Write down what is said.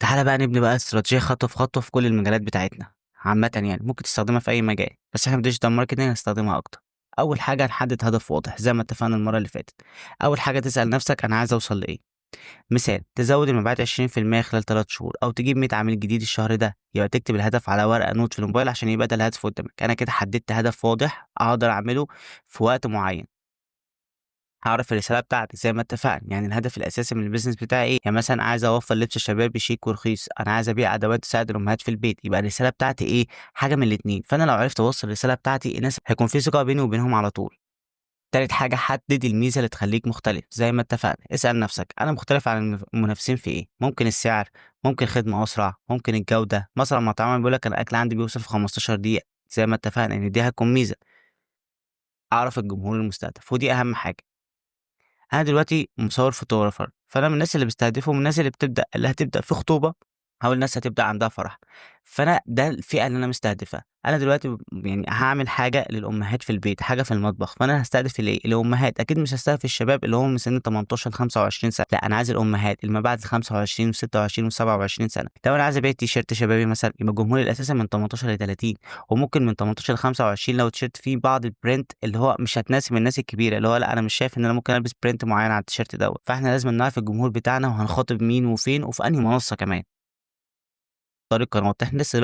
تعالَ بقى نبني بقى استراتيجية خطوة في خطوة في كل المجالات بتاعتنا، عامةً يعني ممكن تستخدمها في أي مجال، بس إحنا في الdigital marketing هنستخدمها أكتر. أول حاجة هنحدد هدف واضح زي ما اتفقنا المرة اللي فاتت. أول حاجة تسأل نفسك أنا عايز أوصل لإيه؟ مثال تزود المبيعات 20% خلال 3 شهور أو تجيب 100 عميل جديد الشهر ده، يبقى تكتب الهدف على ورقة نوت في الموبايل عشان يبقى ده الهدف قدامك. أنا كده حددت هدف واضح أقدر أعمله في وقت معين. هاعرف الرسالة بتاعتي زي ما اتفقنا، يعني الهدف الأساسي من الbusiness بتاعي إيه، يعني مثلًا عايز أوفّر لبس شبابي شيك ورخيص، أنا عايز أبيع أدوات تساعد الأمهات في البيت، يبقى الرسالة بتاعتي إيه، حاجة من الاتنين، فأنا لو عرفت أوصّل الرسالة بتاعتي الناس هيكون في ثقة بيني وبينهم على طول. تالت حاجة حدد الميزة اللي تخلّيك مختلف، زي ما اتفقنا، اسأل نفسك أنا مختلف عن المنافسين في إيه؟ ممكن السعر، ممكن خدمة أسرع، ممكن الجودة، مثلًا مطعم بيقول لك أنا الأكل عندي بيوصل في 15 دقيقة، زي ما اتفقنا إن دي هتكون ميزة. أعرف الجمهور المستهدف ودي أهم حاجة. أنا دلوقتي مصور photographer، فأنا من الناس اللي باستهدفهم الناس اللي هتبدأ في خطوبة أو الناس هتبدأ عندها فرح، فأنا ده الفئة اللي أنا مستهدفها. أنا دلوقتي يعني هاعمل حاجة للأمهات في البيت، حاجة في المطبخ، فأنا هاستهدف الإيه، الأمهات، أكيد مش هاستهدف الشباب اللي هم من سن 18 ل25 سنة، لأ أنا عايز الأمهات اللي ما بعد ال25 و26 و27 سنة. لو أنا عايز أبيع تيشيرت شبابي مثلًا، يبقى الجمهور الأساسي من 18 ل30 وممكن من 18 ل25 لو التيشيرت فيه بعض الprint اللي هو مش هتناسب الناس الكبيرة، اللي هو لأ أنا مش شايف إن أنا ممكن ألبس print معين على التيشيرت دوّة، فإحنا لازمًا نعرف الجمهور بتاعنا وهنخاطب مين وفين وفي أنهي منصة كمان. طريق قنوات، إحنا لسه